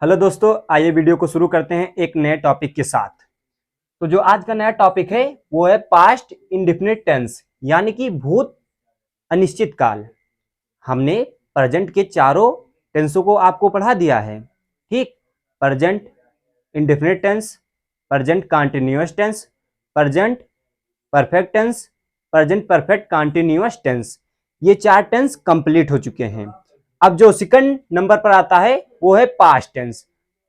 Hello दोस्तों, आइए video को शुरू करते हैं एक नए टॉपिक के साथ। तो जो आज का नया टॉपिक है वो है पास्ट इंडेफिनिट टेंस, यानी कि भूत अनिश्चित काल। हमने प्रेजेंट के चारों टेंसों को आपको पढ़ा दिया है, ठीक। Present indefinite tense, present continuous tense, present perfect tense, present perfect continuous tense, ये चार टेंस कंप्लीट हो चुके हैं। अब जो सेकंड नंबर पर आता है वो है पास्ट टेंस।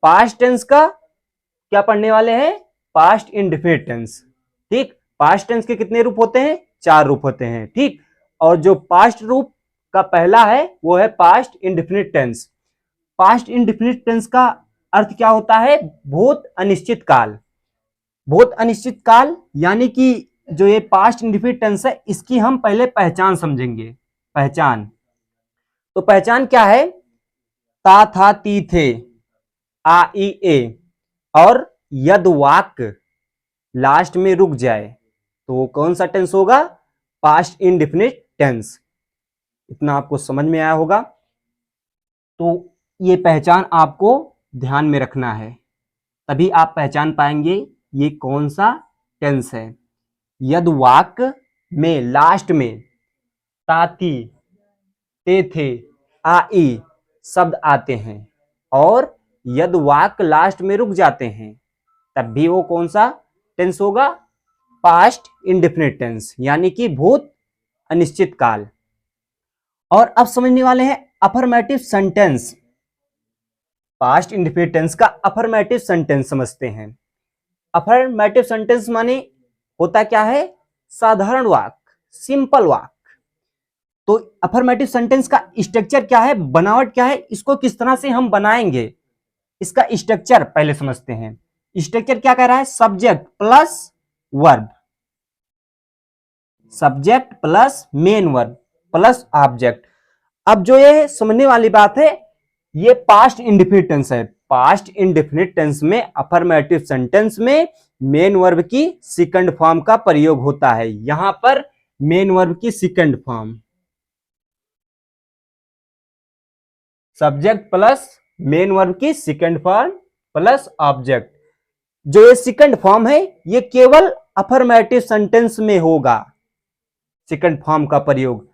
पास्ट टेंस का क्या पढ़ने वाले हैं? पास्ट इंडेफिनिट टेंस, ठीक। पास्ट टेंस के कितने रूप होते हैं? चार रूप होते हैं, ठीक। और जो पास्ट रूप का पहला है वो है past indefinite tense. Past indefinite tense का अर्थ क्या होता है? भूत अनिश्चित काल। भूत अनिश्चित काल यानी कि जो ये पास्ट इंडेफिनिट टेंस है इसकी हम पहले पहचान समझेंगे। पहचान, तो पहचान क्या है? ता था ती थे, आ ई ए, और यद वाक लास्ट में रुक जाए तो वो कौन सा टेंस होगा? Past indefinite tense. इतना आपको समझ में आया होगा। तो ये पहचान आपको ध्यान में रखना है, तभी आप पहचान पाएंगे ये कौन सा टेंस है। यद वाक में लास्ट में ताती, ते थे, आई शब्द आते हैं और यद वाक लास्ट में रुक जाते हैं, तब भी वो कौन सा टेंस होगा? पास्ट इंडेफिनिट टेंस, यानी कि भूत अनिश्चित काल। और अब समझने वाले हैं affirmative sentence. Past indefinite tense का अफर्मेटिव सेंटेंस समझते हैं। अफर्मेटिव सेंटेंस माने होता क्या है? साधारण वाक्य, सिंपल वाक्य। तो अफर्मेटिव सेंटेंस का स्ट्रक्चर क्या है, बनावट क्या है, इसको किस तरह से हम बनाएंगे, इसका स्ट्रक्चर पहले समझते हैं। स्ट्रक्चर क्या कह रहा है? Subject plus verb, subject plus main verb plus object. अब जो ये समझने वाली बात है, ये पास्ट इंडेफिनिट टेंस है। पास्ट इंडेफिनिट टेंस में अफर्मेटिव सेंटेंस में मेन वर्ब की सेकंड फॉर्म का प्रयोग होता है। यहां पर मेन वर्ब की second form, subject plus main verb की सेकंड फॉर्म प्लस ऑब्जेक्ट। जो ये सेकंड फॉर्म है ये केवल अफर्मेटिव सेंटेंस में होगा। सेकंड फॉर्म का प्रयोग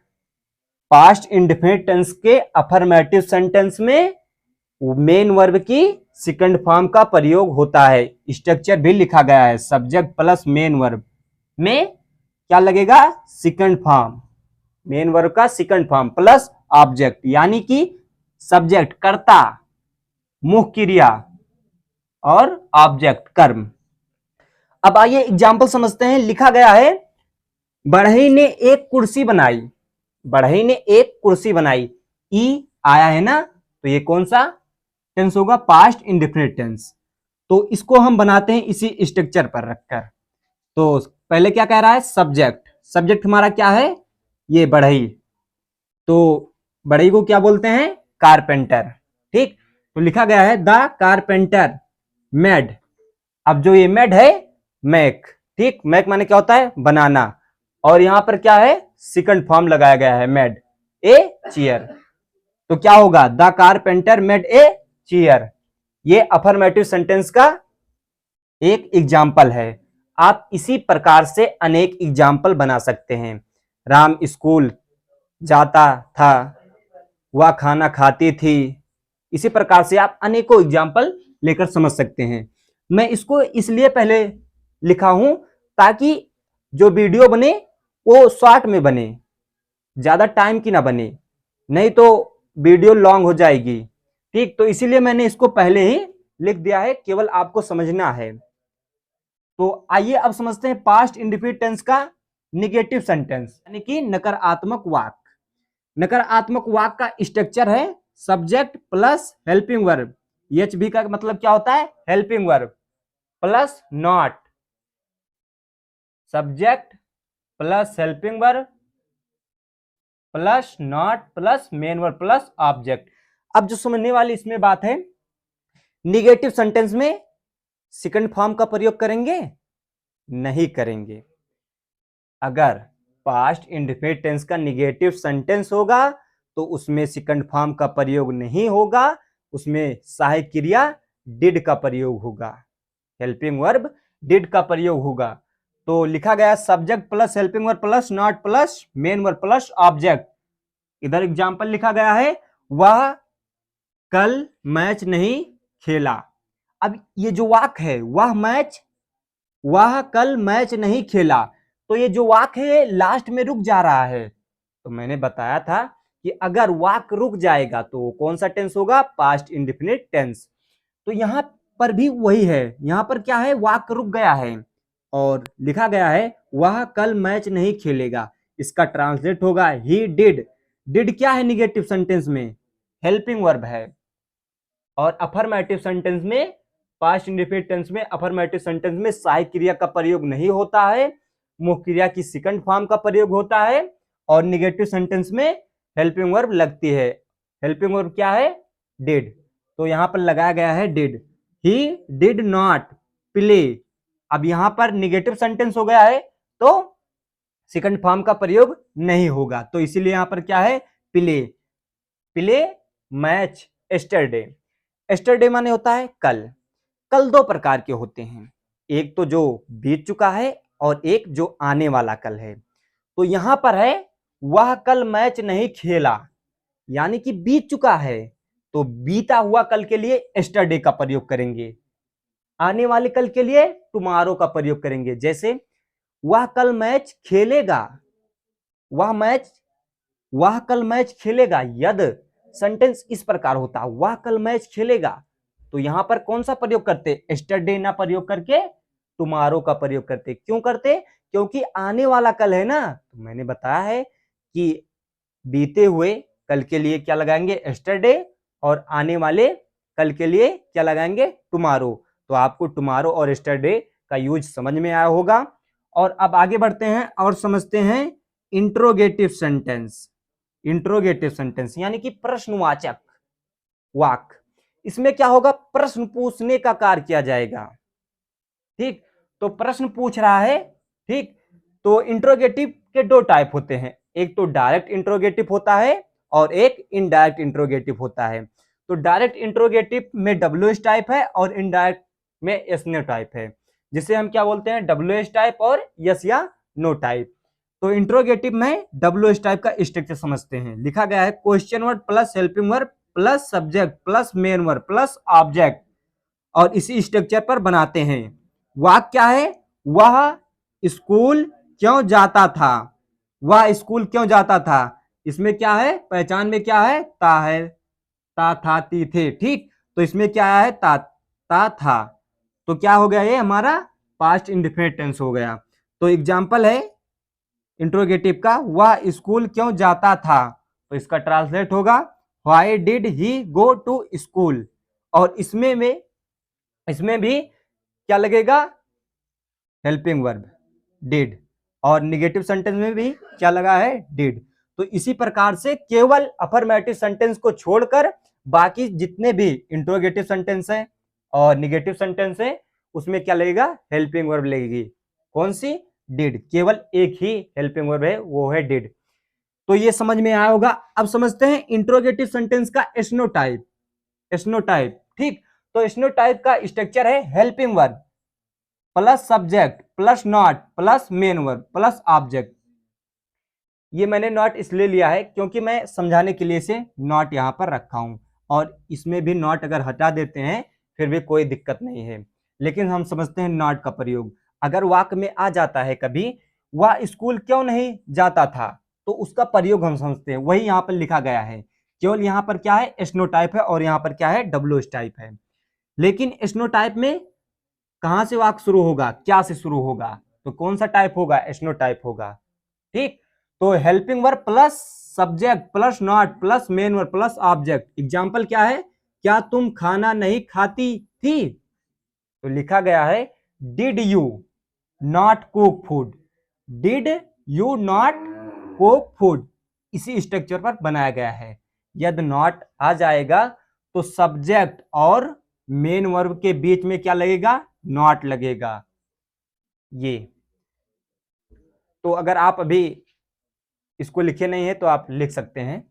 पास्ट इंडेफिनिट टेंस के अफर्मेटिव सेंटेंस में मेन वर्ब की सेकंड फॉर्म का प्रयोग होता है। स्ट्रक्चर भी लिखा गया है, सब्जेक्ट प्लस मेन वर्ब में क्या लगेगा? सेकंड फॉर्म, मेन वर्ब का सेकंड फॉर्म प्लस ऑब्जेक्ट, यानी कि सब्जेक्ट कर्ता, मुख्य क्रिया और ऑब्जेक्ट कर्म। अब आइए एग्जाम्पल समझते हैं। लिखा गया है बढ़ई ने एक कुर्सी बनाई। बढ़ई ने एक कुर्सी बनाई, ई आया है ना, तो ये कौन सा टेंस होगा? Past indefinite tense. तो इसको हम बनाते हैं इसी स्ट्रक्चर पर रखकर। तो पहले क्या कह रहा है? सब्जेक्ट, सब्जेक्ट हमारा क्या है? ये बढ़ई। तो बढ़ई को क्या बोलते हैं? कारपेंटर, ठीक। तो लिखा गया है द कारपेंटर मेड। अब जो ये मेड है मैक, ठीक। मैक माने क्या होता है? बनाना। और यहां पर क्या है? सेकंड फॉर्म लगाया गया है, मेड ए चेयर। तो क्या होगा? The carpenter made a chair. ये अफर्मेटिव सेंटेंस का एक एग्जाम्पल है। आप इसी प्रकार से अनेक एग्जाम्पल बना सकते हैं। राम स्कूल जाता था, वह खाना खाती थी। इसी प्रकार से आप अनेकों एग्जाम्पल लेकर समझ सकते हैं। मैं इसको इसलिए पहले लिखा हूं ताकि जो वीडियो बने वो शॉर्ट में बने, ज्यादा टाइम की ना बने, नहीं तो वीडियो लॉन्ग हो जाएगी, ठीक। तो इसीलिए मैंने इसको पहले ही लिख दिया है, केवल आपको समझना है। तो आइए अब समझते हैं पास्ट इंडेफिनिट टेंस का निगेटिव सेंटेंस, यानी कि नकारात्मक वाक्य। नकारात्मक वाक्य का स्ट्रक्चर है subject plus helping verb. HB का मतलब क्या होता है? Helping verb plus not, subject plus helping verb plus not plus main verb plus object. अब जो समझने वाली इसमें बात है, निगेटिव सेंटेंस में सेकंड फॉर्म का प्रयोग करेंगे? नहीं करेंगे। अगर पास्ट इंडेफिनिट टेंस का निगेटिव सेंटेंस होगा तो उसमें सेकंड फॉर्म का प्रयोग नहीं होगा, उसमें सहायक क्रिया डिड का प्रयोग होगा, हेल्पिंग वर्ब डिड का प्रयोग होगा। तो लिखा गया subject plus helping verb plus not plus main verb plus object. इधर एग्जाम्पल लिखा गया है वह कल मैच नहीं खेला। अब ये जो वाक्य है वह कल मैच नहीं खेला, तो ये जो वाक्य है लास्ट में रुक जा रहा है। तो मैंने बताया था कि अगर वाक्य रुक जाएगा तो कौन सा टेंस होगा, पास्ट इंडेफिनिट टेंस। तो यहां पर भी वही है, यहां पर क्या है, वाक्य रुक गया है और लिखा गया है वह कल मैच नहीं खेलेगा। इसका ट्रांसलेट होगा ही डिड। डिड क्या है निगेटिव सेंटेंस में, हेल्पिंग वर्ब है। और अफर्मेटिव सेंटेंस में, पास्ट इंडेफिनिट टेंस में, अफर्मेटिव सेंटेंस में सहायक क्रिया का प्रयोग नहीं होता है, मुख्य क्रिया की सेकंड फॉर्म का प्रयोग होता है। और निगेटिव सेंटेंस में हेल्पिंग वर्ब लगती है। हेल्पिंग वर्ब क्या है, डिड। तो यहां पर लगाया गया है did. He did not play. अब यहां पर निगेटिव सेंटेंस हो गया है तो सेकंड फॉर्म का प्रयोग नहीं होगा, तो इसीलिए यहां पर क्या है, play. Play match yesterday. Yesterday माने होता है कल। कल दो प्रकार के होते हैं, एक तो जो बीत चुका है और एक जो आने वाला कल है। तो यहां पर है वह कल मैच नहीं खेला, यानी कि बीत चुका है, तो बीता हुआ कल के लिए एस्टरडे का प्रयोग करेंगे, आने वाले कल के लिए टुमारो का प्रयोग करेंगे। जैसे वह कल मैच खेलेगा, वह कल मैच खेलेगा, यद सेंटेंस इस प्रकार होता, वह कल मैच खेलेगा, तो यहां पर कौन सा प्रयोग करते, एस्टरडे ना प्रयोग करके टुमारो का प्रयोग करते। क्यों करते, क्योंकि आने वाला कल है ना। तो मैंने बताया है कि बीते हुए कल के लिए क्या लगाएंगे, एस्टरडे, और आने वाले कल के लिए क्या लगाएंगे, टुमारो। तो आपको टुमारो और एस्टरडे का यूज समझ में आया होगा। और अब आगे बढ़ते हैं और समझते हैं इंट्रोगेटिव सेंटेंस। इंट्रोगेटिव सेंटेंस यानी कि प्रश्नवाचक वाक्य। इसमें क्या होगा, प्रश्न पूछने का कार्य किया जाएगा। ठीक, तो प्रश्न पूछ रहा है। ठीक, तो इंट्रोगेटिव के दो टाइप होते हैं, एक तो डायरेक्ट इंट्रोगेटिव होता है और एक इनडायरेक्ट इंट्रोगेटिव होता है। तो डायरेक्ट इंट्रोगेटिव में WH टाइप है और इनडायरेक्ट में यस नो टाइप है, जिसे हम क्या बोलते हैं, WH टाइप और यस या नो टाइप। तो इंट्रोगेटिव में WH टाइप का स्ट्रक्चर समझते हैं। लिखा गया है question word plus helping verb plus subject plus main verb plus object, और इसी स्ट्रक्चर पर बनाते हैं। वाक्य क्या है, वह स्कूल क्यों जाता था, वह स्कूल क्यों जाता था। इसमें क्या है, पहचान में क्या है, ता है, ता था ती थे। ठीक, तो इसमें क्या है, ता था, तो क्या हो गया, ये हमारा पास्ट इंडेफिनिट टेंस हो गया। तो एग्जांपल है इंट्रोगेटिव का, वह स्कूल क्यों जाता था, तो इसका ट्रांसलेट होगा why did he go to school. और इसमें भी क्या लगेगा, हेल्पिंग वर्ब डिड, और निगेटिव सेंटेंस में भी क्या लगा है, डिड। तो इसी प्रकार से केवल अफर्मेटिव सेंटेंस को छोड़कर बाकी जितने भी इंट्रोगेटिव सेंटेंस हैं और निगेटिव सेंटेंस हैं उसमें क्या लगेगा, हेल्पिंग वर्ब लगेगी। कौन सी, डिड। केवल एक ही हेल्पिंग वर्ब है, वो है डिड। तो ये समझ में आया होगा। अब समझते हैं इंट्रोगेटिव सेंटेंस का एस्नोटाइप। एस्नोटाइप, ठीक, तो एस्नोटाइप का स्ट्रक्चर है helping verb plus subject plus not plus main verb plus object. ये मैंने नॉट इसलिए लिया है क्योंकि मैं समझाने के लिए से नॉट यहां पर रखा हूं, और इसमें भी नॉट अगर हटा देते हैं फिर भी कोई दिक्कत नहीं है, लेकिन हम समझते हैं नॉट का प्रयोग। अगर वाक्य में आ जाता है कभी वह स्कूल क्यों नहीं जाता था, तो उसका प्रयोग हम समझते हैं, वही यहां पर लिखा गया है। केवल यहां पर क्या है, एस्नोटाइप है और यहां पर क्या है, WH टाइप है। लेकिन एस्नोटाइप में कहां से वाक्य शुरू होगा, क्या से शुरू होगा, तो कौन सा टाइप होगा, एस्नोटाइप होगा। ठीक, तो helping verb plus subject plus not plus main verb plus object. Example क्या है, क्या तुम खाना नहीं खाती थी, तो लिखा गया है did you not cook food, did you not cook food. इसी स्ट्रक्चर पर बनाया गया है। यदि नॉट आ जाएगा तो सब्जेक्ट और मेन वर्ब के बीच में क्या लगेगा, नॉट लगेगा। ये तो अगर आप अभी इसको लिखे नहीं है तो आप लिख सकते हैं।